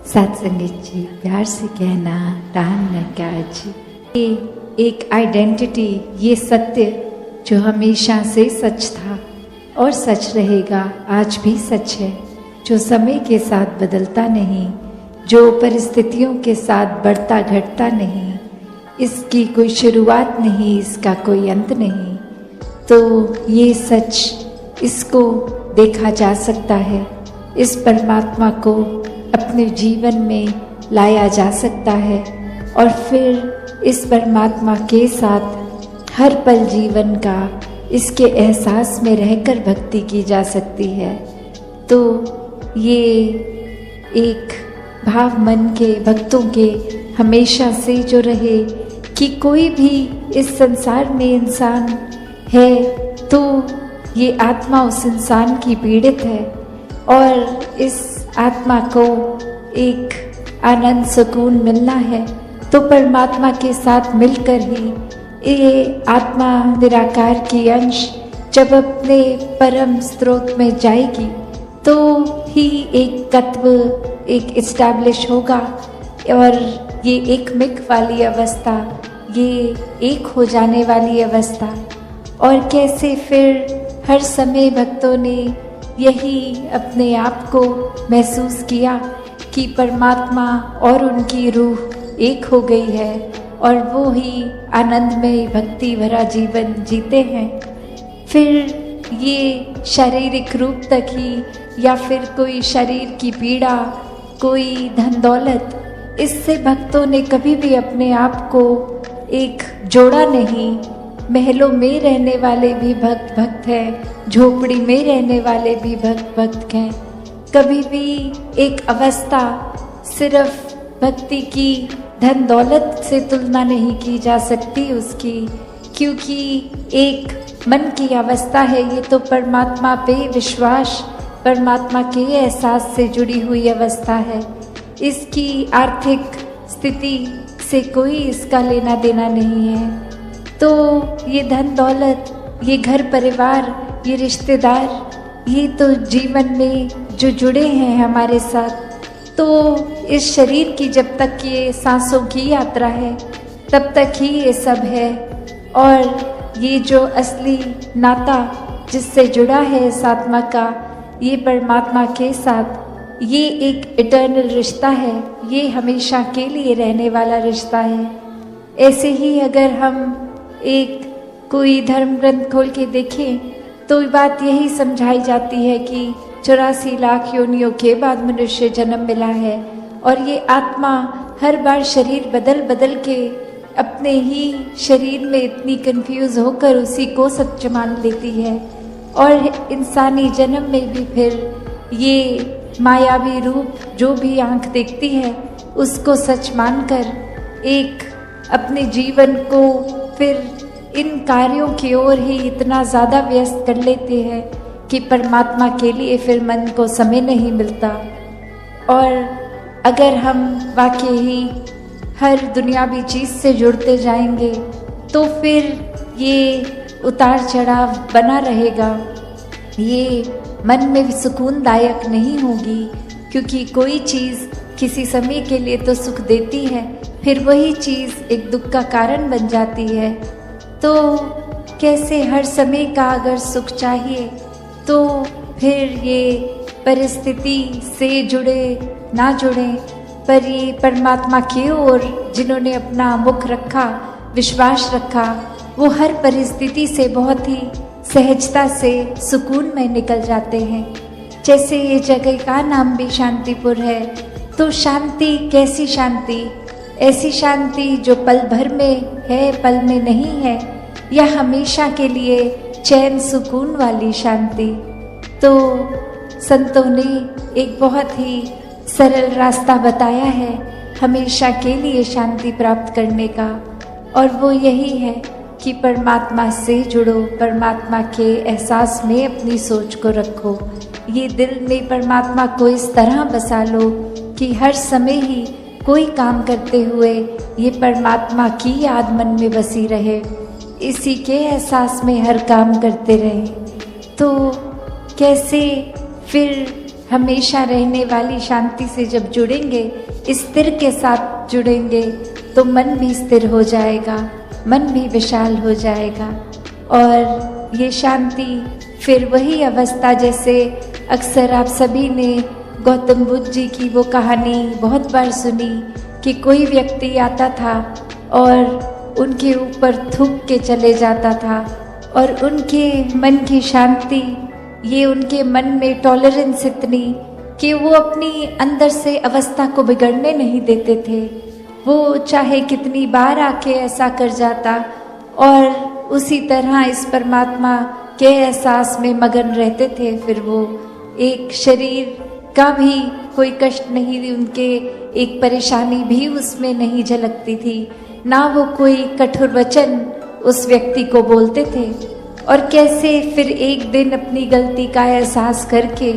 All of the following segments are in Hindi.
सत्संगित जी, प्यार से कहना टान न काज। ये एक आइडेंटिटी, ये सत्य जो हमेशा से सच था और सच रहेगा, आज भी सच है, जो समय के साथ बदलता नहीं, जो परिस्थितियों के साथ बढ़ता घटता नहीं, इसकी कोई शुरुआत नहीं, इसका कोई अंत नहीं। तो ये सच, इसको देखा जा सकता है, इस परमात्मा को अपने जीवन में लाया जा सकता है और फिर इस परमात्मा के साथ हर पल जीवन का इसके एहसास में रहकर भक्ति की जा सकती है। तो ये एक भाव मन के भक्तों के हमेशा से जो रहे कि कोई भी इस संसार में इंसान है तो ये आत्मा उस इंसान की पीड़ित है और इस आत्मा को एक आनंद सुकून मिलना है तो परमात्मा के साथ मिलकर ही ये आत्मा निराकार की अंश जब अपने परम स्रोत में जाएगी तो ही एक तत्व एक इस्टेब्लिश होगा और ये एकमिक वाली अवस्था, ये एक हो जाने वाली अवस्था। और कैसे फिर हर समय भक्तों ने यही अपने आप को महसूस किया कि परमात्मा और उनकी रूह एक हो गई है और वो ही आनंदमय भक्ति भरा जीवन जीते हैं। फिर ये शारीरिक रूप तक ही या फिर कोई शरीर की पीड़ा, कोई धन दौलत, इससे भक्तों ने कभी भी अपने आप को एक जोड़ा नहीं। महलों में रहने वाले भी भक्त भक्त हैं, झोपड़ी में रहने वाले भी भक्त भक्त हैं। कभी भी एक अवस्था सिर्फ भक्ति की धन दौलत से तुलना नहीं की जा सकती उसकी, क्योंकि एक मन की अवस्था है। ये तो परमात्मा पे विश्वास, परमात्मा के एहसास से जुड़ी हुई अवस्था है। इसकी आर्थिक स्थिति से कोई इसका लेना देना नहीं है। तो ये धन दौलत, ये घर परिवार, ये रिश्तेदार, ये तो जीवन में जो जुड़े हैं हमारे साथ, तो इस शरीर की जब तक ये सांसों की यात्रा है तब तक ही ये सब है। और ये जो असली नाता जिससे जुड़ा है इस आत्मा का, ये परमात्मा के साथ, ये एक इटर्नल रिश्ता है, ये हमेशा के लिए रहने वाला रिश्ता है। ऐसे ही अगर हम एक कोई धर्म ग्रंथ खोल के देखें तो बात यही समझाई जाती है कि 84 लाख योनियों के बाद मनुष्य जन्म मिला है और ये आत्मा हर बार शरीर बदल बदल के अपने ही शरीर में इतनी कंफ्यूज होकर उसी को सच मान लेती है और इंसानी जन्म में भी फिर ये मायावी रूप जो भी आंख देखती है उसको सच मानकर एक अपने जीवन को फिर इन कार्यों की ओर ही इतना ज़्यादा व्यस्त कर लेते हैं कि परमात्मा के लिए फिर मन को समय नहीं मिलता। और अगर हम वाकई ही हर दुनियावी चीज़ से जुड़ते जाएंगे तो फिर ये उतार चढ़ाव बना रहेगा, ये मन में सुकूनदायक नहीं होगी, क्योंकि कोई चीज़ किसी समय के लिए तो सुख देती है, फिर वही चीज़ एक दुख का कारण बन जाती है। तो कैसे हर समय का अगर सुख चाहिए तो फिर ये परिस्थिति से जुड़े ना जुड़े, पर ये परमात्मा की ओर जिन्होंने अपना मुख रखा, विश्वास रखा, वो हर परिस्थिति से बहुत ही सहजता से सुकून में निकल जाते हैं। जैसे ये जगह का नाम भी शांतिपुर है, तो शांति कैसी शांति? ऐसी शांति जो पल भर में है, पल में नहीं है, या हमेशा के लिए चैन सुकून वाली शांति। तो संतों ने एक बहुत ही सरल रास्ता बताया है हमेशा के लिए शांति प्राप्त करने का, और वो यही है कि परमात्मा से जुड़ो, परमात्मा के एहसास में अपनी सोच को रखो, ये दिल में परमात्मा को इस तरह बसा लो कि हर समय ही कोई काम करते हुए ये परमात्मा की याद मन में बसी रहे, इसी के एहसास में हर काम करते रहे। तो कैसे फिर हमेशा रहने वाली शांति से जब जुड़ेंगे, स्थिर के साथ जुड़ेंगे, तो मन भी स्थिर हो जाएगा, मन भी विशाल हो जाएगा। और ये शांति फिर वही अवस्था, जैसे अक्सर आप सभी ने गौतम बुद्ध जी की वो कहानी बहुत बार सुनी कि कोई व्यक्ति आता था और उनके ऊपर थूक के चले जाता था, और उनके मन की शांति, ये उनके मन में टॉलरेंस इतनी कि वो अपनी अंदर से अवस्था को बिगड़ने नहीं देते थे। वो चाहे कितनी बार आके ऐसा कर जाता और उसी तरह इस परमात्मा के एहसास में मगन रहते थे। फिर वो एक शरीर का भी कोई कष्ट नहीं, उनके एक परेशानी भी उसमें नहीं झलकती थी, ना वो कोई कठोर वचन उस व्यक्ति को बोलते थे। और कैसे फिर एक दिन अपनी गलती का एहसास करके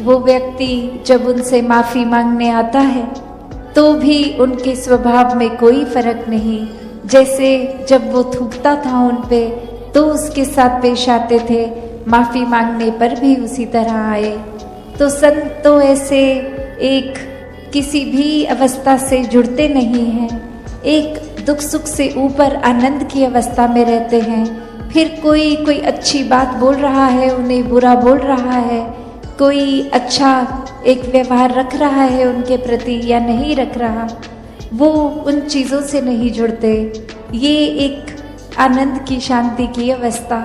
वो व्यक्ति जब उनसे माफ़ी मांगने आता है तो भी उनके स्वभाव में कोई फर्क नहीं। जैसे जब वो थूकता था उन पे तो उसके साथ पेश आते थे, माफ़ी मांगने पर भी उसी तरह आए। तो संत तो ऐसे एक किसी भी अवस्था से जुड़ते नहीं हैं, एक दुख सुख से ऊपर आनंद की अवस्था में रहते हैं। फिर कोई अच्छी बात बोल रहा है, उन्हें बुरा बोल रहा है, कोई अच्छा एक व्यवहार रख रहा है उनके प्रति या नहीं रख रहा, वो उन चीज़ों से नहीं जुड़ते। ये एक आनंद की शांति की अवस्था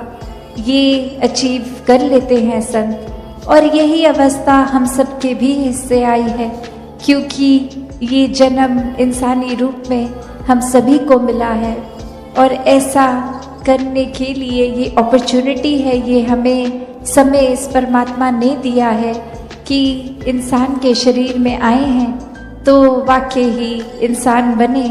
ये अचीव कर लेते हैं संत। और यही अवस्था हम सबके भी हिस्से आई है, क्योंकि ये जन्म इंसानी रूप में हम सभी को मिला है। और ऐसा करने के लिए ये अपॉर्चुनिटी है, ये हमें समय इस परमात्मा ने दिया है कि इंसान के शरीर में आए हैं तो वाकई ही इंसान बने।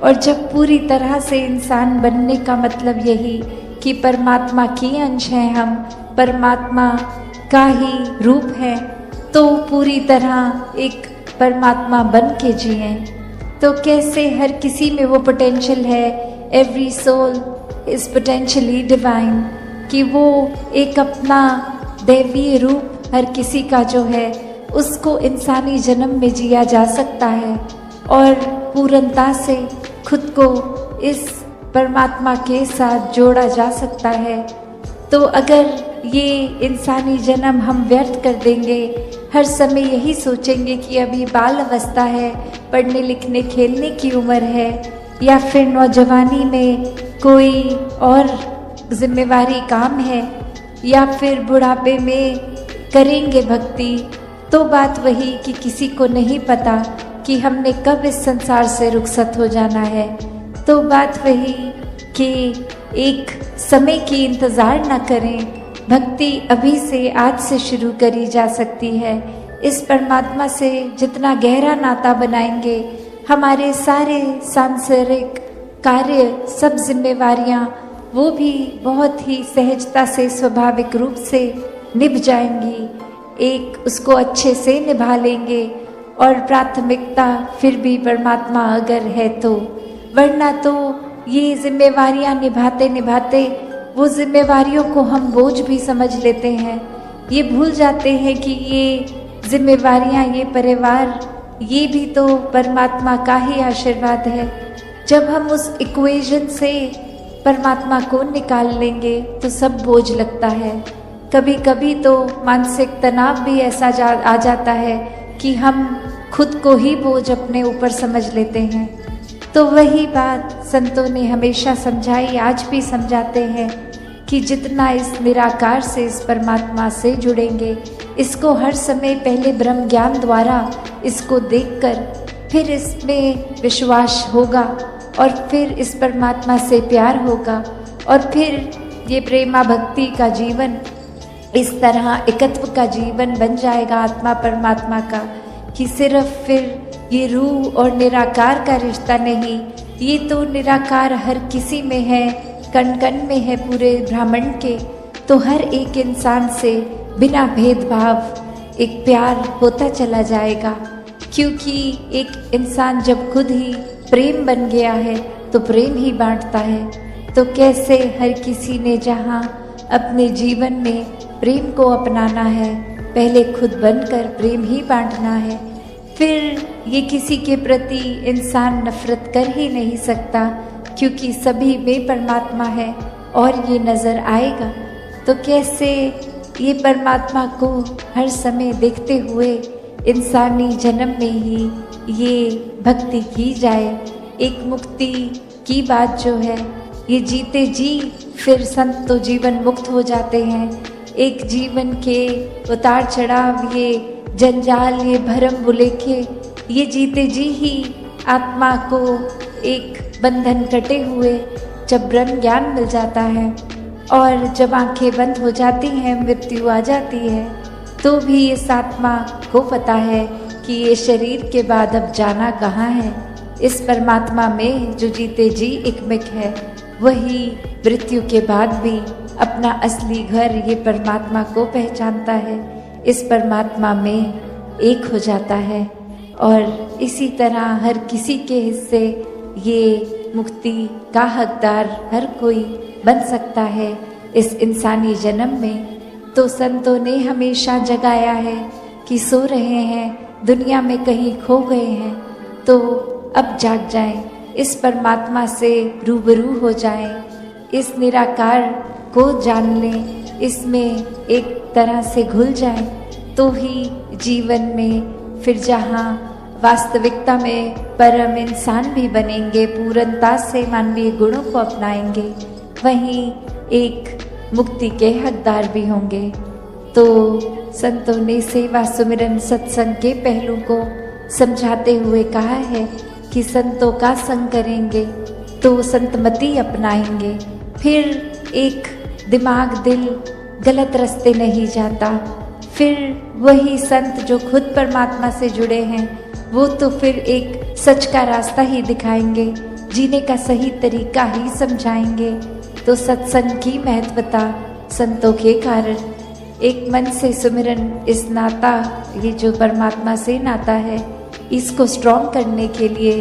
और जब पूरी तरह से इंसान बनने का मतलब यही कि परमात्मा की अंश हैं हम, परमात्मा का ही रूप है, तो पूरी तरह एक परमात्मा बन के जिएं। तो कैसे हर किसी में वो पोटेंशियल है, every soul is potentially divine, कि वो एक अपना दैवीय रूप हर किसी का जो है उसको इंसानी जन्म में जिया जा सकता है और पूर्णता से खुद को इस परमात्मा के साथ जोड़ा जा सकता है। तो अगर ये इंसानी जन्म हम व्यर्थ कर देंगे, हर समय यही सोचेंगे कि अभी बाल अवस्था है, पढ़ने लिखने खेलने की उम्र है, या फिर नौजवानी में कोई और जिम्मेवारी काम है, या फिर बुढ़ापे में करेंगे भक्ति, तो बात वही कि किसी को नहीं पता कि हमने कब इस संसार से रुखसत हो जाना है। तो बात वही कि एक समय की इंतज़ार न करें, भक्ति अभी से आज से शुरू करी जा सकती है। इस परमात्मा से जितना गहरा नाता बनाएंगे, हमारे सारे सांसारिक कार्य, सब जिम्मेवारियां वो भी बहुत ही सहजता से स्वाभाविक रूप से निभ जाएंगी, एक उसको अच्छे से निभा लेंगे। और प्राथमिकता फिर भी परमात्मा अगर है तो, वरना तो ये जिम्मेवारियां निभाते निभाते वो जिम्मेवारियों को हम बोझ भी समझ लेते हैं। ये भूल जाते हैं कि ये जिम्मेवारियां, ये परिवार, ये भी तो परमात्मा का ही आशीर्वाद है। जब हम उस इक्वेशन से परमात्मा को निकाल लेंगे तो सब बोझ लगता है। कभी कभी तो मानसिक तनाव भी ऐसा आ जाता है कि हम खुद को ही बोझ अपने ऊपर समझ लेते हैं। तो वही बात संतों ने हमेशा समझाई, आज भी समझाते हैं कि जितना इस निराकार से, इस परमात्मा से जुड़ेंगे, इसको हर समय पहले ब्रह्म ज्ञान द्वारा इसको देखकर फिर इसमें विश्वास होगा और फिर इस परमात्मा से प्यार होगा और फिर ये प्रेमा भक्ति का जीवन, इस तरह एकत्व का जीवन बन जाएगा आत्मा परमात्मा का, कि सिर्फ फिर ये रूह और निराकार का रिश्ता नहीं, ये तो निराकार हर किसी में है, कण कण में है पूरे ब्रह्मांड के। तो हर एक इंसान से बिना भेदभाव एक प्यार होता चला जाएगा, क्योंकि एक इंसान जब खुद ही प्रेम बन गया है तो प्रेम ही बांटता है। तो कैसे हर किसी ने जहाँ अपने जीवन में प्रेम को अपनाना है, पहले खुद बनकर प्रेम ही बांटना है। फिर ये किसी के प्रति इंसान नफरत कर ही नहीं सकता, क्योंकि सभी में परमात्मा है और ये नज़र आएगा। तो कैसे ये परमात्मा को हर समय देखते हुए इंसानी जन्म में ही ये भक्ति की जाए। एक मुक्ति की बात जो है, ये जीते जी फिर संत तो जीवन मुक्त हो जाते हैं। एक जीवन के उतार चढ़ाव, ये जंजाल, ये भरम बुलेखे, ये जीते जी ही आत्मा को एक बंधन कटे हुए जब ब्रह्म ज्ञान मिल जाता है और जब आंखें बंद हो जाती हैं, मृत्यु आ जाती है, तो भी इस आत्मा को पता है कि ये शरीर के बाद अब जाना कहाँ है। इस परमात्मा में जो जीते जी एकमिक है, वही मृत्यु के बाद भी अपना असली घर ये परमात्मा को पहचानता है, इस परमात्मा में एक हो जाता है। और इसी तरह हर किसी के हिस्से ये मुक्ति का हकदार हर कोई बन सकता है इस इंसानी जन्म में। तो संतों ने हमेशा जगाया है कि सो रहे हैं, दुनिया में कहीं खो गए हैं, तो अब जाग जाएं, इस परमात्मा से रूबरू हो जाएं, इस निराकार को जान लें, इसमें एक तरह से घुल जाएं, तो ही जीवन में फिर जहाँ वास्तविकता में परम इंसान भी बनेंगे, पूर्णता से मानवीय गुणों को अपनाएंगे, वहीं एक मुक्ति के हकदार भी होंगे। तो संतों ने सेवा, सुमिरन, सत्संग के पहलू को समझाते हुए कहा है कि संतों का संग करेंगे तो संतमति अपनाएंगे, फिर एक दिमाग, दिल गलत रास्ते नहीं जाता। फिर वही संत जो खुद परमात्मा से जुड़े हैं, वो तो फिर एक सच का रास्ता ही दिखाएंगे, जीने का सही तरीका ही समझाएंगे। तो सत्संग की महत्वता संतों के कारण, एक मन से सुमिरन, इस नाता, ये जो परमात्मा से नाता है, इसको स्ट्रॉन्ग करने के लिए,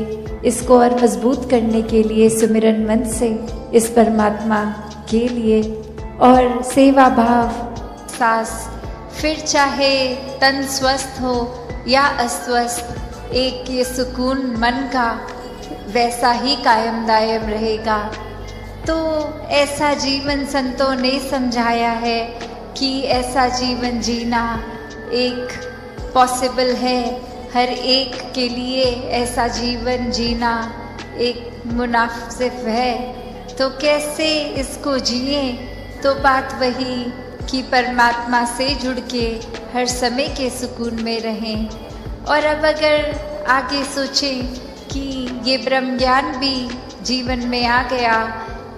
इसको और मजबूत करने के लिए सुमिरन मन से इस परमात्मा के लिए, और सेवा भाव, सांस, फिर चाहे तन स्वस्थ हो या अस्वस्थ, एक ये सुकून मन का वैसा ही कायम दायम रहेगा। तो ऐसा जीवन संतों ने समझाया है कि ऐसा जीवन जीना एक पॉसिबल है, हर एक के लिए ऐसा जीवन जीना एक मुनासिब है। तो कैसे इसको जिए? तो बात वही कि परमात्मा से जुड़ के हर समय के सुकून में रहें। और अब अगर आगे सोचें कि ये ब्रह्म ज्ञान भी जीवन में आ गया,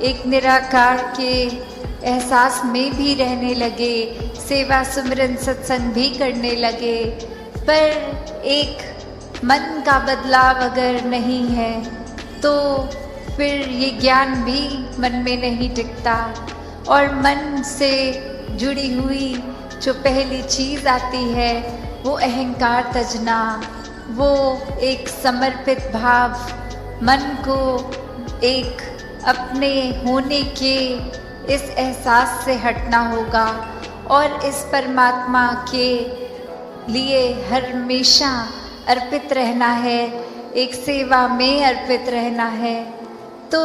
एक निराकार के एहसास में भी रहने लगे, सेवा, सुमिरन, सत्संग भी करने लगे, पर एक मन का बदलाव अगर नहीं है तो फिर ये ज्ञान भी मन में नहीं टिकता। और मन से जुड़ी हुई जो पहली चीज़ आती है वो अहंकार तजना, वो एक समर्पित भाव, मन को एक अपने होने के इस एहसास से हटना होगा और इस परमात्मा के लिए हर हमेशा अर्पित रहना है, एक सेवा में अर्पित रहना है। तो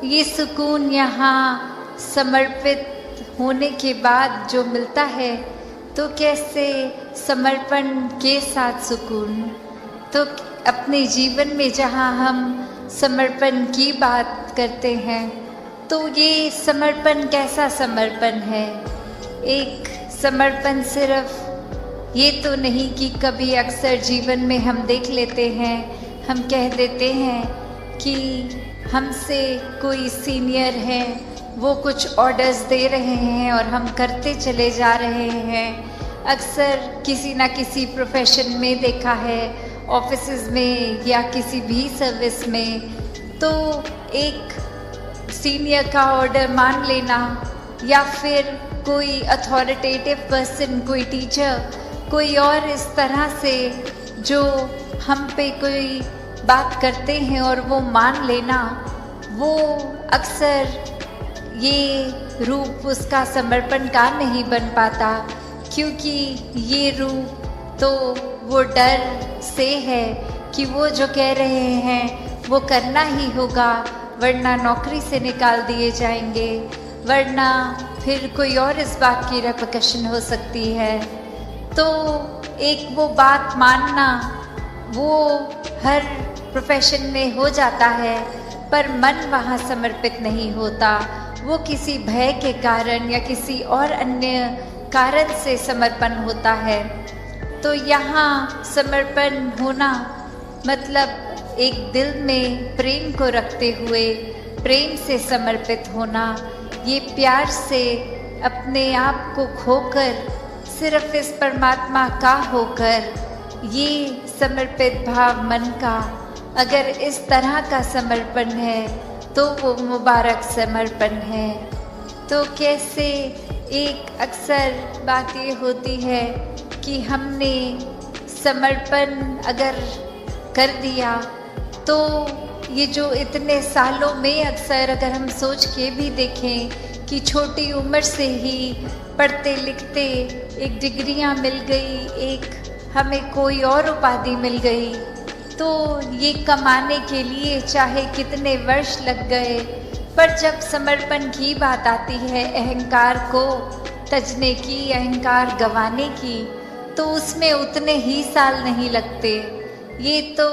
ये सुकून यहाँ समर्पित होने के बाद जो मिलता है, तो कैसे समर्पण के साथ सुकून। तो अपने जीवन में जहाँ हम समर्पण की बात करते हैं, तो ये समर्पण कैसा समर्पण है? एक समर्पण सिर्फ ये तो नहीं कि कभी अक्सर जीवन में हम देख लेते हैं, हम कह देते हैं कि हमसे कोई सीनियर है, वो कुछ ऑर्डर्स दे रहे हैं और हम करते चले जा रहे हैं। अक्सर किसी ना किसी प्रोफेशन में देखा है, ऑफिसेज में या किसी भी सर्विस में, तो एक सीनियर का ऑर्डर मान लेना या फिर कोई अथॉरिटेटिव पर्सन, कोई टीचर, कोई और इस तरह से जो हम पे कोई बात करते हैं और वो मान लेना, वो अक्सर ये रूप उसका समर्पण का नहीं बन पाता। क्योंकि ये रूप तो वो डर से है कि वो जो कह रहे हैं वो करना ही होगा, वरना नौकरी से निकाल दिए जाएंगे, वरना फिर कोई और इस बात की रेपकशन हो सकती है। तो एक वो बात मानना वो हर प्रोफेशन में हो जाता है, पर मन वहाँ समर्पित नहीं होता। वो किसी भय के कारण या किसी और अन्य कारण से समर्पण होता है। तो यहाँ समर्पण होना मतलब एक दिल में प्रेम को रखते हुए प्रेम से समर्पित होना, ये प्यार से अपने आप को खोकर सिर्फ इस परमात्मा का होकर, ये समर्पित भाव मन का अगर इस तरह का समर्पण है तो वो मुबारक समर्पण है। तो कैसे एक अक्सर बात ये होती है कि हमने समर्पण अगर कर दिया तो ये जो इतने सालों में अक्सर अगर हम सोच के भी देखें कि छोटी उम्र से ही पढ़ते लिखते एक डिग्रियां मिल गई, एक हमें कोई और उपाधि मिल गई, तो ये कमाने के लिए चाहे कितने वर्ष लग गए, पर जब समर्पण की बात आती है, अहंकार को तजने की, अहंकार गंवाने की, तो उसमें उतने ही साल नहीं लगते। ये तो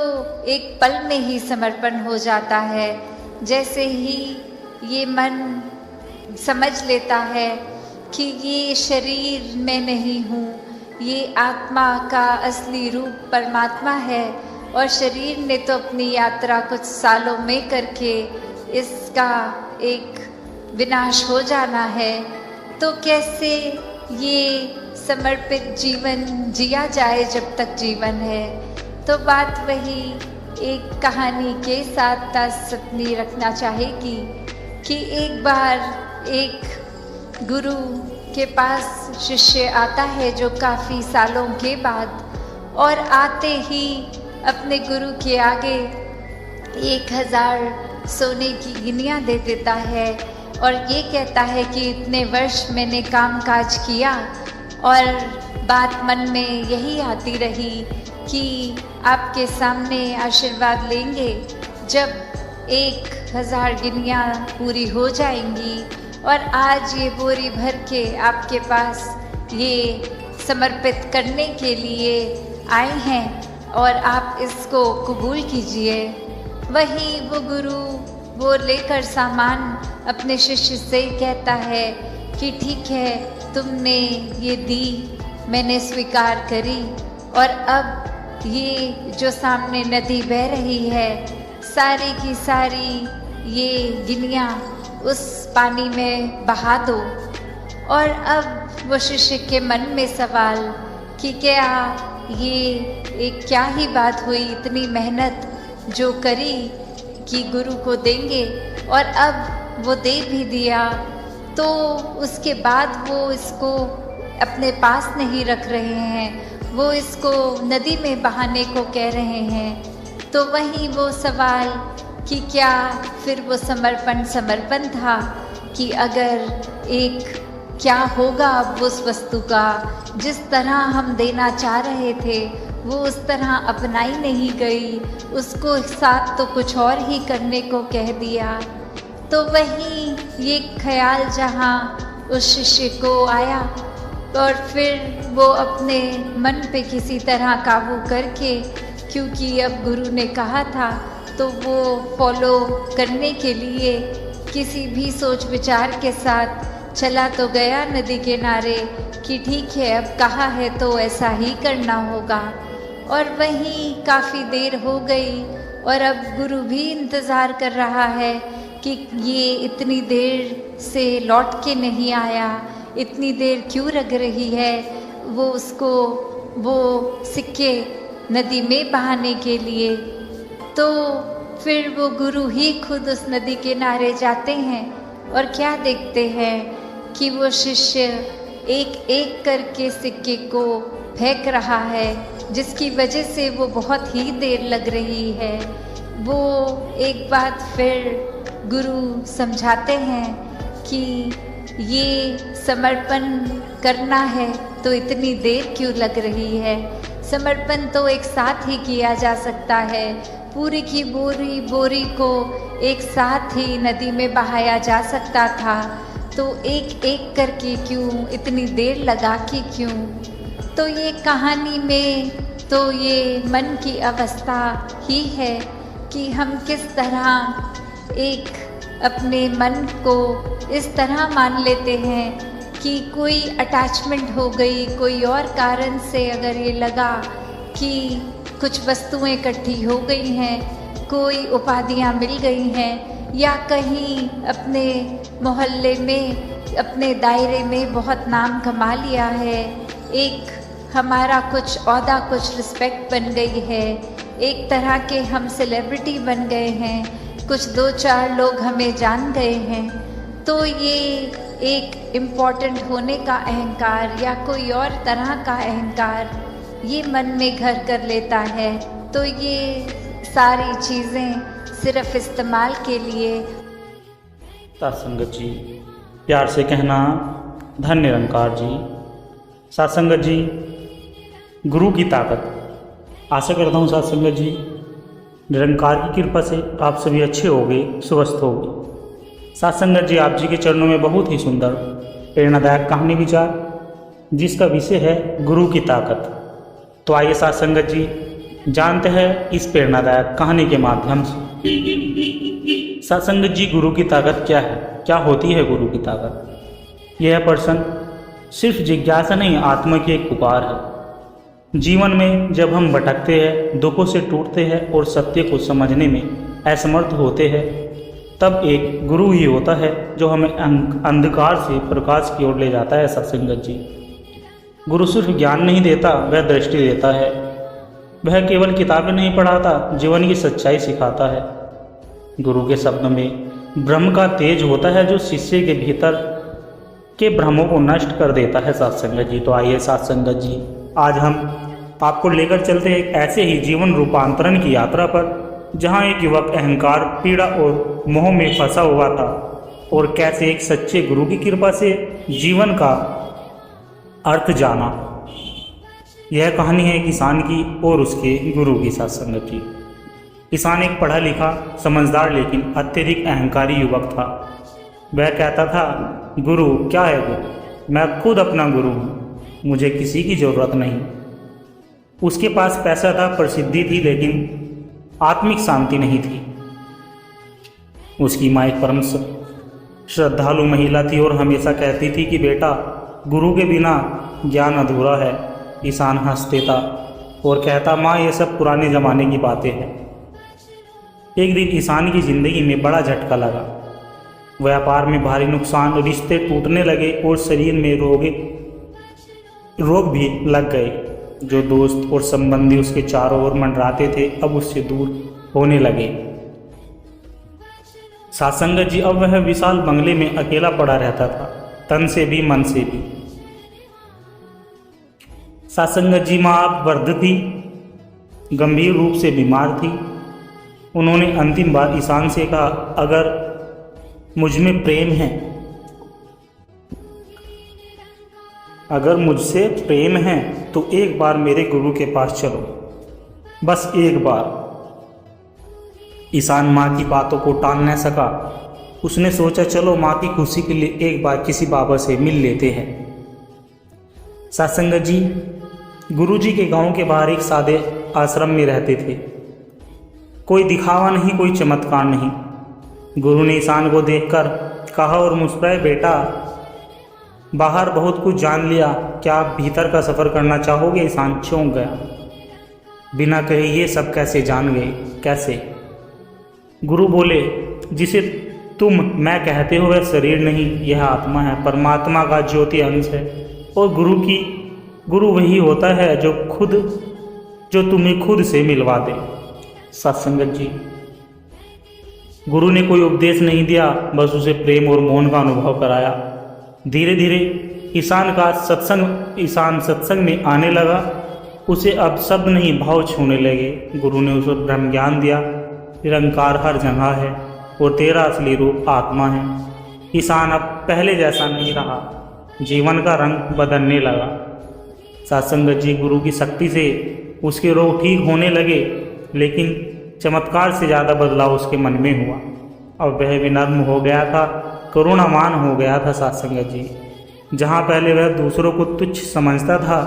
एक पल में ही समर्पण हो जाता है। जैसे ही ये मन समझ लेता है कि ये शरीर में नहीं हूँ, ये आत्मा का असली रूप परमात्मा है और शरीर ने तो अपनी यात्रा कुछ सालों में करके इसका एक विनाश हो जाना है, तो कैसे ये समर्पित जीवन जिया जाए जब तक जीवन है। तो बात वही एक कहानी के साथ तासतनी रखना चाहेगी कि एक बार एक गुरु के पास शिष्य आता है जो काफ़ी सालों के बाद, और आते ही अपने गुरु के आगे 1000 सोने की गिनियाँ दे देता है और ये कहता है कि इतने वर्ष मैंने काम काज किया और बात मन में यही आती रही कि आपके सामने आशीर्वाद लेंगे जब 1000 गिनियाँ पूरी हो जाएंगी, और आज ये बोरी भर के आपके पास ये समर्पित करने के लिए आए हैं और आप इसको कबूल कीजिए। वही वो गुरु वो लेकर सामान अपने शिष्य से कहता है कि ठीक है, तुमने ये दी, मैंने स्वीकार करी, और अब ये जो सामने नदी बह रही है, सारी की सारी ये गिनियाँ उस पानी में बहा दो। और अब वो शिष्य के मन में सवाल कि क्या ये एक क्या ही बात हुई, इतनी मेहनत जो करी कि गुरु को देंगे और अब वो दे भी दिया, तो उसके बाद वो इसको अपने पास नहीं रख रहे हैं, वो इसको नदी में बहाने को कह रहे हैं। तो वही वो सवाल कि क्या फिर वो समर्पण था कि अगर एक क्या होगा अब उस वस्तु का, जिस तरह हम देना चाह रहे थे वो उस तरह अपनाई नहीं गई, उसको साथ तो कुछ और ही करने को कह दिया। तो वही ये ख्याल जहाँ उस शिष्य को आया और फिर वो अपने मन पे किसी तरह काबू करके, क्योंकि अब गुरु ने कहा था तो वो फॉलो करने के लिए किसी भी सोच विचार के साथ चला तो गया नदी किनारे कि ठीक है, अब कहा है तो ऐसा ही करना होगा। और वहीं काफ़ी देर हो गई और अब गुरु भी इंतज़ार कर रहा है कि ये इतनी देर से लौट के नहीं आया, इतनी देर क्यों लग रही है वो उसको वो सिक्के नदी में बहाने के लिए। तो फिर वो गुरु ही खुद उस नदी किनारे जाते हैं और क्या देखते हैं कि वो शिष्य एक एक करके सिक्के को फेंक रहा है, जिसकी वजह से वो बहुत ही देर लग रही है। वो एक बात फिर गुरु समझाते हैं कि ये समर्पण करना है तो इतनी देर क्यों लग रही है? समर्पण तो एक साथ ही किया जा सकता है। पूरी की बोरी को एक साथ ही नदी में बहाया जा सकता था, तो एक एक करके क्यों, इतनी देर लगा के क्यों? तो ये कहानी में तो ये मन की अवस्था ही है कि हम किस तरह एक अपने मन को इस तरह मान लेते हैं कि कोई अटैचमेंट हो गई, कोई और कारण से अगर ये लगा कि कुछ वस्तुएं इकट्ठी हो गई हैं, कोई उपाधियां मिल गई हैं, या कहीं अपने मोहल्ले में, अपने दायरे में बहुत नाम कमा लिया है, एक हमारा कुछ औहदा, कुछ रिस्पेक्ट बन गई है, एक तरह के हम सेलिब्रिटी बन गए हैं, कुछ 2-4 लोग हमें जान गए हैं, तो ये एक इम्पॉर्टेंट होने का अहंकार या कोई और तरह का अहंकार ये मन में घर कर लेता है। तो ये सारी चीज़ें सिर्फ इस्तेमाल के लिए। सत्संगत जी, प्यार से कहना धन निरंकार जी। सत्संगत जी, गुरु की ताकत। आशा करता हूँ सत्संगत जी, निरंकार की कृपा से आप सभी अच्छे होंगे, स्वस्थ होंगे। सत्संगत जी, आप जी के चरणों में बहुत ही सुंदर प्रेरणादायक कहानी विचार, जिसका विषय है गुरु की ताकत। तो आइए सत्संगत जी जानते हैं इस प्रेरणादायक कहानी के माध्यम से। सत्संगत जी, गुरु की ताकत क्या है? क्या होती है गुरु की ताकत? यह प्रश्न सिर्फ जिज्ञासा नहीं, आत्मा की एक पुकार है। जीवन में जब हम भटकते हैं, दुखों से टूटते हैं और सत्य को समझने में असमर्थ होते हैं, तब एक गुरु ही होता है जो हमें अंधकार से प्रकाश की ओर ले जाता है। सत्संगत जी, गुरु सिर्फ ज्ञान नहीं देता, वह दृष्टि देता है। वह केवल किताबें नहीं पढ़ाता, जीवन की सच्चाई सिखाता है। गुरु के शब्द में ब्रह्म का तेज होता है जो शिष्य के भीतर के भ्रमों को नष्ट कर देता है। सत्संगत जी, तो आइए सत्संगत जी, आज हम आपको लेकर चलते हैं एक ऐसे ही जीवन रूपांतरण की यात्रा पर, जहां एक युवक अहंकार, पीड़ा और मोह में फंसा हुआ था, और कैसे एक सच्चे गुरु की कृपा से जीवन का अर्थ जाना। यह कहानी है किसान की और उसके गुरु की। सत्संगत जी, किसान एक पढ़ा लिखा, समझदार लेकिन अत्यधिक अहंकारी युवक था। वह कहता था, गुरु क्या है गुरु? मैं खुद अपना गुरु हूँ, मुझे किसी की ज़रूरत नहीं। उसके पास पैसा था, प्रसिद्धि थी, लेकिन आत्मिक शांति नहीं थी। उसकी माँ एक परम श्रद्धालु महिला थी और हमेशा कहती थी कि बेटा, गुरु के बिना ज्ञान अधूरा है। किसान हंसते था और कहता, माँ ये सब पुराने ज़माने की बातें हैं। एक दिन किसान की ज़िंदगी में बड़ा झटका लगा। व्यापार में भारी नुकसान, रिश्ते टूटने लगे और शरीर में रोग भी लग गए। जो दोस्त और संबंधी उसके चारों ओर मंडराते थे, अब उससे दूर होने लगे। सत्संगत जी, अब वह विशाल बंगले में अकेला पड़ा रहता था, तन से भी मन से भी। सत्संगत जी, माँ वृद्ध थी, गंभीर रूप से बीमार थी। उन्होंने अंतिम बार ईशान से कहा, अगर मुझ में प्रेम है, अगर मुझसे प्रेम है तो एक बार मेरे गुरु के पास चलो, बस एक बार। ईशान माँ की बातों को टाल न सका। उसने सोचा, चलो माँ की खुशी के लिए एक बार किसी बाबा से मिल लेते हैं। सत्संगत जी, गुरु जी के गांव के बाहर एक सादे आश्रम में रहते थे। कोई दिखावा नहीं, कोई चमत्कार नहीं। गुरु ने ईशान को देखकर कहा और मुस्कुराए, बेटा बाहर बहुत कुछ जान लिया, क्या आप भीतर का सफ़र करना चाहोगे? ईशान चौंक गया। बिना कहे ये सब कैसे जान गए, कैसे? गुरु बोले, जिसे तुम मैं कहते हो वह शरीर नहीं, यह आत्मा है, परमात्मा का ज्योति अंश है। और गुरु वही होता है जो तुम्हें खुद से मिलवा दे। सत्संगत जी, गुरु ने कोई उपदेश नहीं दिया, बस उसे प्रेम और मौन का अनुभव कराया। धीरे धीरे ईशान सत्संग में आने लगा। उसे अब शब्द नहीं, भाव छूने लगे। गुरु ने उसे ब्रह्म ज्ञान दिया, निरंकार हर जगह है और तेरा असली रूप आत्मा है। किसान अब पहले जैसा नहीं रहा, जीवन का रंग बदलने लगा। सत्संगत जी गुरु की शक्ति से उसके रोग ठीक होने लगे, लेकिन चमत्कार से ज़्यादा बदलाव उसके मन में हुआ। अब वह विनम्र हो गया था, करुणावान हो गया था। सत्संगत जी जहाँ पहले वह दूसरों को तुच्छ समझता था,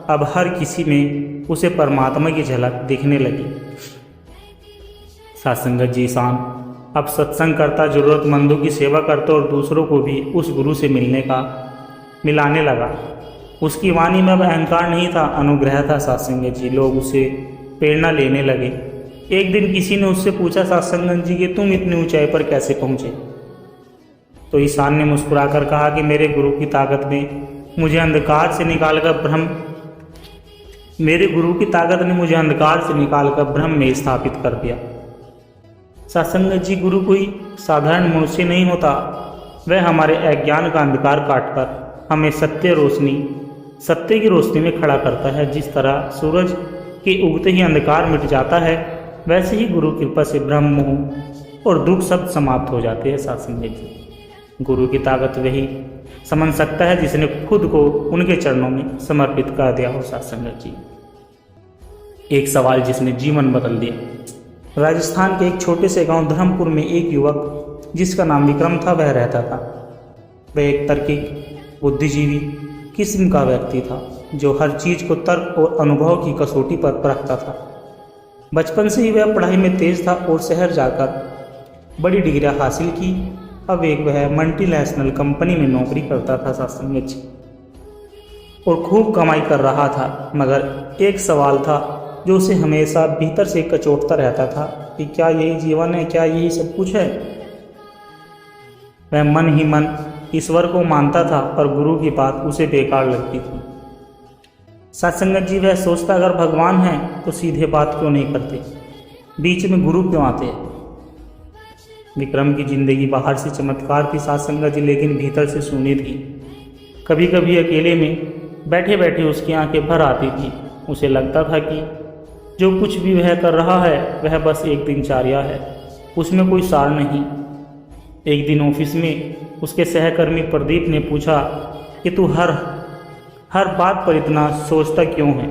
अब हर किसी में उसे परमात्मा की झलक दिखने लगी। सत्संगत जी शाम अब सत्संग करता, जरूरतमंदों की सेवा करता और दूसरों को भी उस गुरु से मिलाने लगा। उसकी वाणी में अब अहंकार नहीं था, अनुग्रह था। सत्संगत जी लोग उसे प्रेरणा लेने लगे। एक दिन किसी ने उससे पूछा, सत्संगत जी कि तुम इतनी ऊंचाई पर कैसे पहुंचे? तो ईशान ने मुस्कुराकर कहा कि मेरे गुरु की ताकत ने मुझे अंधकार से निकालकर ब्रह्म में स्थापित कर दिया। सत्संगत जी गुरु कोई साधारण मनुष्य नहीं होता, वह हमारे अज्ञान का अंधकार काटकर हमें सत्य की रोशनी में खड़ा करता है। जिस तरह सूरज के उगते ही अंधकार मिट जाता है, वैसे ही गुरु कृपा से भ्रम, मोह और दुख सब समाप्त हो जाते हैं। सत्संगत जी गुरु की ताकत वही समझ सकता है जिसने खुद को उनके चरणों में समर्पित कर दिया हो। सत्संगत जी एक सवाल जिसने जीवन बदल दिया। राजस्थान के एक छोटे से गांव धर्मपुर में एक युवक जिसका नाम विक्रम था, वह रहता था। वह एक तार्किक बुद्धिजीवी किस्म का व्यक्ति था, जो हर चीज को तर्क और अनुभव की कसौटी पर परखता था। बचपन से ही वह पढ़ाई में तेज था और शहर जाकर बड़ी डिग्रियां हासिल की। अब वह मल्टीनेशनल कंपनी में नौकरी करता था। सत्संगत जी और खूब कमाई कर रहा था, मगर एक सवाल था जो उसे हमेशा भीतर से कचोटता रहता था कि क्या यही जीवन है, क्या यही सब कुछ है? वह मन ही मन ईश्वर को मानता था और गुरु की बात उसे बेकार लगती थी। सत्संगत जी वह सोचता, अगर भगवान है तो सीधे बात क्यों नहीं करते, बीच में गुरु क्यों आते? विक्रम की जिंदगी बाहर से चमत्कार थी सत्संगत जी, लेकिन भीतर से सूनी थी। कभी कभी अकेले में बैठे बैठे उसकी आंखें भर आती थी। उसे लगता था कि जो कुछ भी वह कर रहा है वह बस एक दिनचर्या है, उसमें कोई सार नहीं। एक दिन ऑफिस में उसके सहकर्मी प्रदीप ने पूछा कि तू हर बात पर इतना सोचता क्यों है?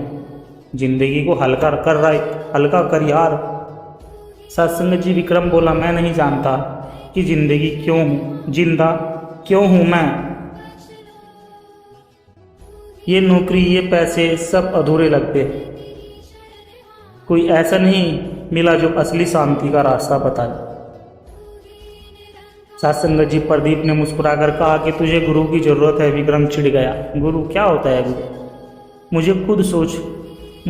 जिंदगी को हल्का कर यार। सत्संगत जी विक्रम बोला, मैं नहीं जानता कि जिंदा क्यों हूं मैं। ये नौकरी, ये पैसे सब अधूरे लगते हैं। कोई ऐसा नहीं मिला जो असली शांति का रास्ता बताए। सत्संगत जी प्रदीप ने मुस्कुराकर कहा कि तुझे गुरु की जरूरत है। विक्रम चिढ़ गया, गुरु क्या होता है? गुरु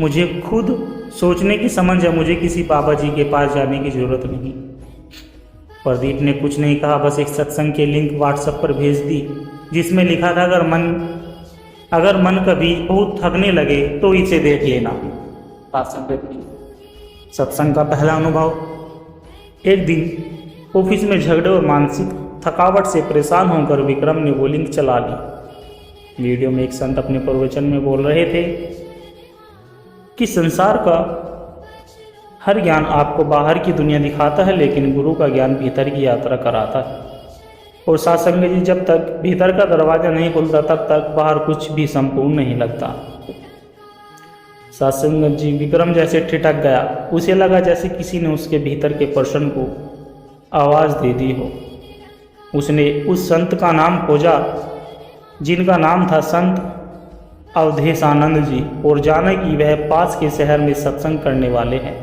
मुझे खुद सोचने की समझ है, मुझे किसी बाबा जी के पास जाने की जरूरत नहीं। प्रदीप ने कुछ नहीं कहा, बस एक सत्संग के लिंक व्हाट्सएप पर भेज दी जिसमें लिखा था, अगर मन कभी बहुत थकने लगे तो इसे देख लेना। सत्संग का पहला अनुभव। एक दिन ऑफिस में झगड़े और मानसिक थकावट से परेशान होकर विक्रम ने वो लिंक चला ली। वीडियो में एक संत अपने प्रवचन में बोल रहे थे कि संसार का हर ज्ञान आपको बाहर की दुनिया दिखाता है, लेकिन गुरु का ज्ञान भीतर की यात्रा कराता है। और सत्संग जी जब तक भीतर का दरवाजा नहीं खुलता तब तक बाहर कुछ भी संपूर्ण नहीं लगता। सत्संग जी विक्रम जैसे ठिठक गया। उसे लगा जैसे किसी ने उसके भीतर के पर्सन को आवाज दे दी हो। उसने उस संत का नाम खोजा जिनका नाम था संत अवधेशानंद जी, और जाना कि वह पास के शहर में सत्संग करने वाले हैं।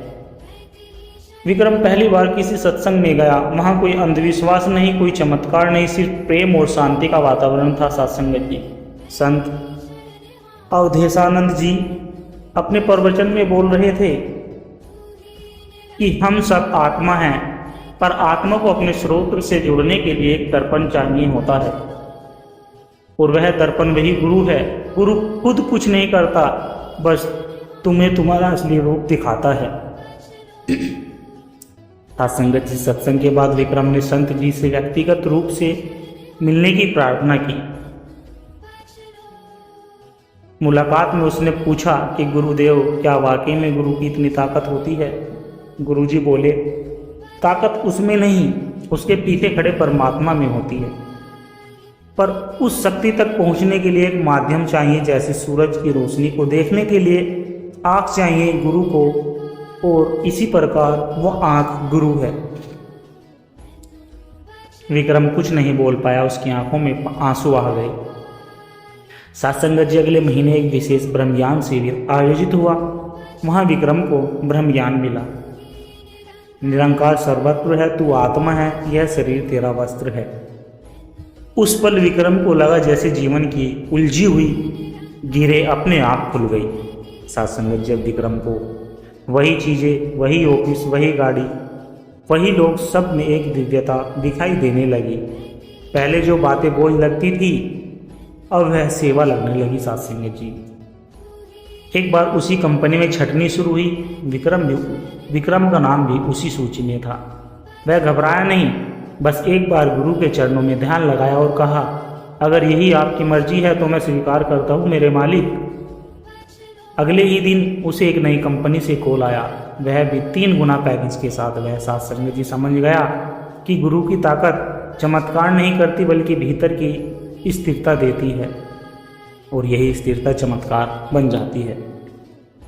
विक्रम पहली बार किसी सत्संग में गया। वहाँ कोई अंधविश्वास नहीं, कोई चमत्कार नहीं, सिर्फ प्रेम और शांति का वातावरण था। सत्संग जी संत अवधेशानंद जी अपने प्रवचन में बोल रहे थे कि हम सब आत्मा हैं, पर आत्मा को अपने स्रोत से जुड़ने के लिए एक दर्पण चाहिए होता है, और वह दर्पण वही गुरु है। गुरु खुद कुछ नहीं करता, बस तुम्हें तुम्हारा असली रूप दिखाता है। सत्संगत जी सत्संग के बाद विक्रम ने संत जी से व्यक्तिगत रूप से मिलने की प्रार्थना की। मुलाकात में उसने पूछा कि गुरुदेव, क्या वाकई में गुरु की इतनी ताकत होती है? गुरुजी बोले, ताकत उसमें नहीं, उसके पीछे खड़े परमात्मा में होती है। पर उस शक्ति तक पहुंचने के लिए एक माध्यम चाहिए, जैसे सूरज की रोशनी को देखने के लिए आँख चाहिए गुरु को, और इसी प्रकार वह आँख गुरु है। विक्रम कुछ नहीं बोल पाया, उसकी आंखों में आंसू आ गए। सत्संगत जी, अगले महीने एक विशेष ब्रह्मज्ञान शिविर आयोजित हुआ। वहां विक्रम को ब्रह्मज्ञान मिला। निरंकार सर्वत्र है, तू आत्मा है, यह शरीर तेरा वस्त्र है। उस पल विक्रम को लगा जैसे जीवन की उलझी हुई गिरे अपने आप खुल गई। सत्संगत जब विक्रम को वही चीजें, वही ऑफिस, वही गाड़ी, वही लोग, सब में एक दिव्यता दिखाई देने लगी। पहले जो बातें बोझ लगती थी, अब वह सेवा लगने लगी। सत्संगत जी, एक बार उसी कंपनी में छटनी शुरू हुई। विक्रम का नाम भी उसी सूची में था। वह घबराया नहीं, बस एक बार गुरु के चरणों में ध्यान लगाया और कहा, अगर यही आपकी मर्जी है तो मैं स्वीकार करता हूँ मेरे मालिक। अगले ही दिन उसे एक नई कंपनी से कॉल आया, वह भी 3 गुना पैकेज के साथ। वह सत्संगत जी समझ गया कि गुरु की ताकत चमत्कार नहीं करती, बल्कि भीतर की स्थिरता देती है, और यही स्थिरता चमत्कार बन जाती है।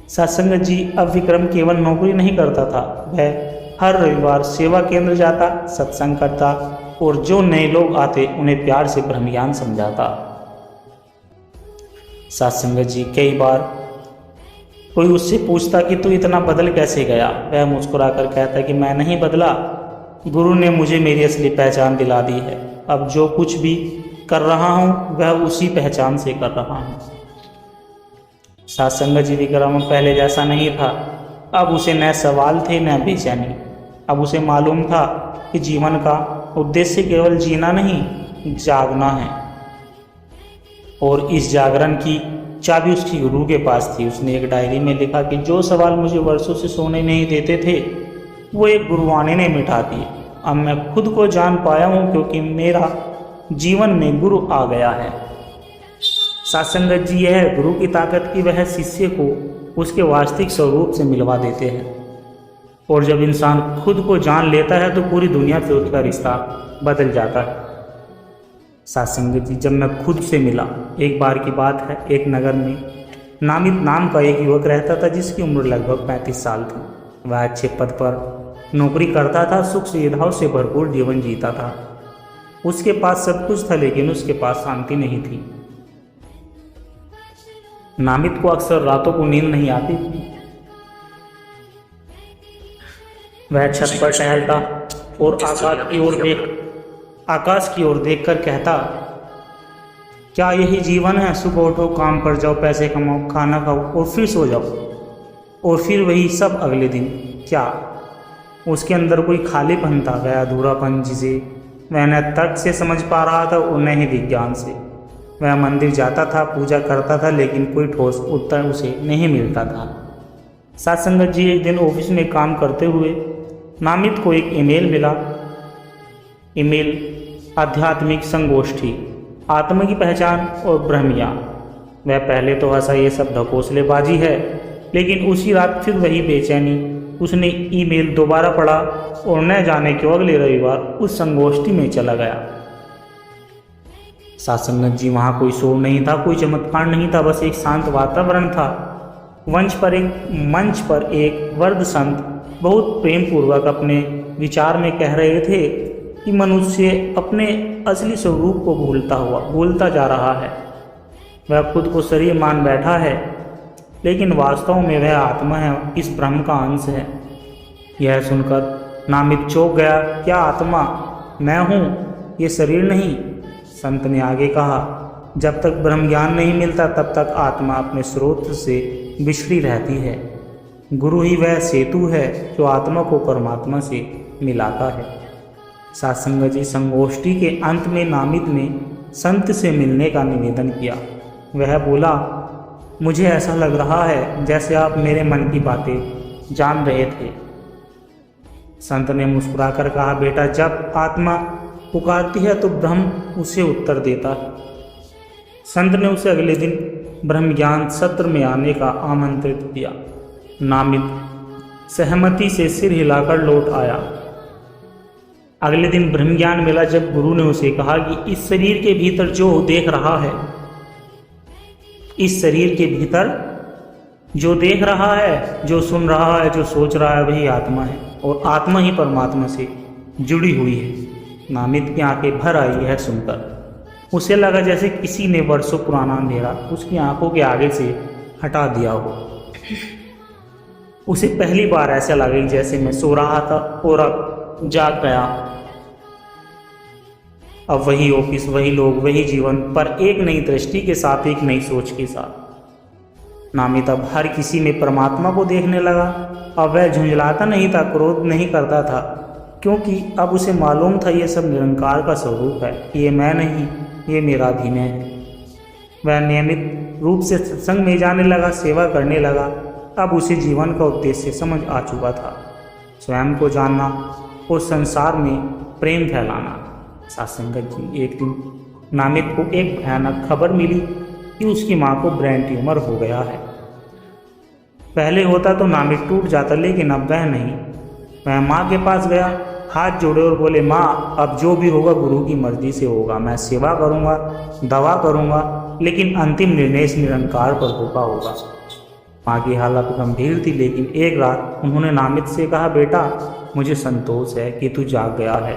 सत्संगत जी, अब विक्रम केवल नौकरी नहीं करता था, वह हर रविवार सेवा केंद्र जाता, सत्संग करता, और जो नए लोग आते उन्हें प्यार से ब्रह्मज्ञान समझाता। सत्संगत जी, कई बार कोई उससे पूछता कि तू इतना बदल कैसे गया, वह मुस्कुराकर कहता कि मैं नहीं बदला, गुरु ने मुझे मेरी असली पहचान दिला दी है। अब जो कुछ भी कर रहा हूँ वह उसी पहचान से कर रहा हूँ। सत्संगत जी, विक्रम पहले जैसा नहीं था। अब उसे न सवाल थे न बेचैनी। अब उसे मालूम था कि जीवन का उद्देश्य केवल जीना नहीं, जागना है, और इस जागरण की चाबी उसकी गुरु के पास थी। उसने एक डायरी में लिखा कि जो सवाल मुझे वर्षों से सोने नहीं देते थे, वो एक गुरुवाणी ने मिटा दिए। अब मैं खुद को जान पाया हूँ, क्योंकि मेरा जीवन में गुरु आ गया है। सत्संगत जी, यह है गुरु की ताकत की वह शिष्य को उसके वास्तविक स्वरूप से मिलवा देते हैं, और जब इंसान खुद को जान लेता है तो पूरी दुनिया से उसका रिश्ता बदल जाता है। सत्संगत जी, जब मैं खुद से मिला, एक बार की बात है, एक नगर में नामित नाम का एक युवक रहता था, जिसकी उम्र लगभग 35 साल थी। वह अच्छे पद पर नौकरी करता था, सुख सुविधाओं से भरपूर जीवन जीता था। उसके पास सब कुछ था, लेकिन उसके पास शांति नहीं थी। नामित को अक्सर रातों को नींद नहीं आती थी। वह छत पर टहलता और आकाश की ओर देखकर कहता, क्या यही जीवन है? सुबह उठो, काम पर जाओ, पैसे कमाओ, खाना खाओ और फिर सो जाओ, और फिर वही सब अगले दिन। क्या उसके अंदर कोई खालीपन था, वह अधूरापन जिसे वह न तर्क से समझ पा रहा था और न ही विज्ञान से। वह मंदिर जाता था, पूजा करता था, लेकिन कोई ठोस उत्तर उसे नहीं मिलता था। सत्संगत जी, एक दिन ऑफिस में काम करते हुए नामित को एक ईमेल मिला। ईमेल आध्यात्मिक संगोष्ठी, आत्मा की पहचान और ब्रह्मज्ञान। वह पहले तो हंसा, ये सब ढकोसलेबाजी है, लेकिन उसी रात फिर वही बेचैनी। उसने ईमेल दोबारा पढ़ा और न जाने क्यों अगले रविवार उस संगोष्ठी में चला गया। सत्संगत जी, वहाँ कोई शोर नहीं था, कोई चमत्कार नहीं था, बस एक शांत वातावरण था। मंच पर एक वृद्ध संत बहुत प्रेम पूर्वक अपने विचार में कह रहे थे कि मनुष्य अपने असली स्वरूप को भूलता जा रहा है। वह खुद को शरीर मान बैठा है, लेकिन वास्तव में वह आत्मा है, इस ब्रह्म का अंश है। यह सुनकर नामित चौंक गया। क्या आत्मा मैं हूँ, ये शरीर नहीं? संत ने आगे कहा, जब तक ब्रह्म ज्ञान नहीं मिलता तब तक आत्मा अपने स्रोत से बिछड़ी रहती है। गुरु ही वह सेतु है जो आत्मा को परमात्मा से मिलाता है। सत्संग जी, संगोष्ठी के अंत में नामित ने संत से मिलने का निवेदन किया। वह बोला, मुझे ऐसा लग रहा है जैसे आप मेरे मन की बातें जान रहे थे। संत ने मुस्कुराकर कहा, बेटा, जब आत्मा पुकारती है तो ब्रह्म उसे उत्तर देता है। संत ने उसे अगले दिन ब्रह्म ज्ञान सत्र में आने का आमंत्रित किया। नामित सहमति से सिर हिलाकर लौट आया। अगले दिन ब्रह्म ज्ञान मिला जब गुरु ने उसे कहा कि इस शरीर के भीतर जो देख रहा है, इस शरीर के भीतर जो देख रहा है, जो सुन रहा है, जो सोच रहा है, वही आत्मा है और आत्मा ही परमात्मा से जुड़ी हुई है। नामित की आंखें भर आई है सुनकर। उसे लगा जैसे किसी ने वर्षों पुराना अंधेरा उसकी आंखों के आगे से हटा दिया हो। उसे पहली बार ऐसा लगा कि जैसे मैं सो रहा था और अब जाग गया। अब वही ऑफिस, वही लोग, वही जीवन, पर एक नई दृष्टि के साथ, एक नई सोच के साथ। नामित अब हर किसी में परमात्मा को देखने लगा। अब वह झुंझलाता नहीं था, क्रोध नहीं करता था, क्योंकि अब उसे मालूम था ये सब निरंकार का स्वरूप है। ये मैं नहीं, ये मेरा अधीन है। वह नियमित रूप से सत्संग में जाने लगा, सेवा करने लगा। अब उसे जीवन का उद्देश्य समझ आ चुका था, स्वयं को जानना और संसार में प्रेम फैलाना। सासंगत जी, एक दिन नामित को एक भयानक खबर मिली कि उसकी माँ को ब्रेन ट्यूमर हो गया है। पहले होता तो नामित टूट जाता, लेकिन अब वह नहीं। वह माँ के पास गया, हाथ जोड़े और बोले, माँ अब जो भी होगा गुरु की मर्जी से होगा। मैं सेवा करूँगा, दवा करूँगा, लेकिन अंतिम निर्णय इस निरंकार पर होगा। माँ की हालत गंभीर थी, लेकिन एक रात उन्होंने नामित से कहा, बेटा मुझे संतोष है कि तू जाग गया है।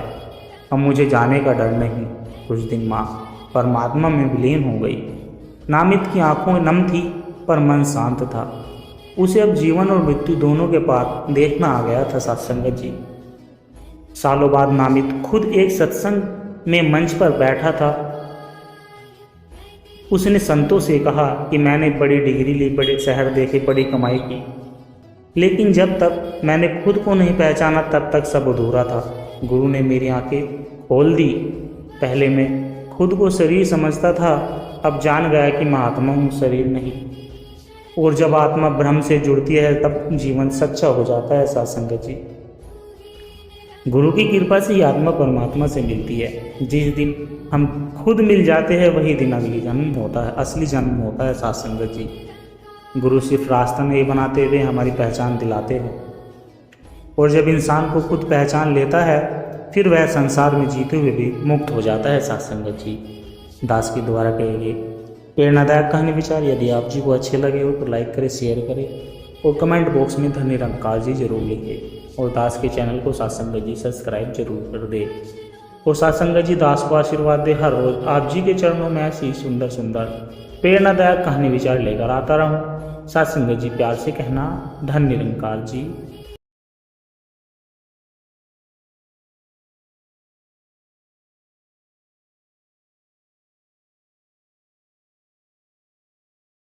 अब मुझे जाने का डर नहीं। कुछ दिन माँ परमात्मा में विलीन हो गई। नामित की आंखों नम थी पर मन शांत था। उसे अब जीवन और मृत्यु दोनों के पार देखना आ गया था। सत्संगत जी, सालों बाद नामित खुद एक सत्संग में मंच पर बैठा था। उसने संतों से कहा कि मैंने बड़ी डिग्री ली, बड़े शहर देखे, बड़ी कमाई की, लेकिन जब तक मैंने खुद को नहीं पहचाना तब तक सब अधूरा था। गुरु ने मेरी आंखें खोल दी। पहले मैं खुद को शरीर समझता था, अब जान गया कि मैं आत्मा हूँ, शरीर नहीं। और जब आत्मा ब्रह्म से जुड़ती है तब जीवन सच्चा हो जाता है। सत्संगत जी, गुरु की कृपा से ही आत्मा परमात्मा से मिलती है। जिस दिन हम खुद मिल जाते हैं वही दिन अगली जन्म होता है, असली जन्म होता है। सत्संगत जी, गुरु सिर्फ रास्ता नहीं बनाते हुए हमारी पहचान दिलाते हैं। और जब इंसान को खुद पहचान लेता है फिर वह संसार में जीते हुए भी मुक्त हो जाता है। सत्संगत जी, दास के द्वारा कहे गए प्रेरणादायक कहानी विचार यदि आप जी को अच्छे लगे हो तो लाइक करें, शेयर करें और कमेंट बॉक्स में धन्य निरंकार जी जरूर लिखें। और दास के चैनल को सत्संगत जी सब्सक्राइब जरूर कर दे। और सत्संगत जी दास को आशीर्वाद दे, हर रोज आप जी के चरणों में ऐसी सुंदर सुंदर प्रेरणादायक कहानी विचार लेकर आता रहूं। सत्संगत जी प्यार से कहना, धन्य निरंकार जी।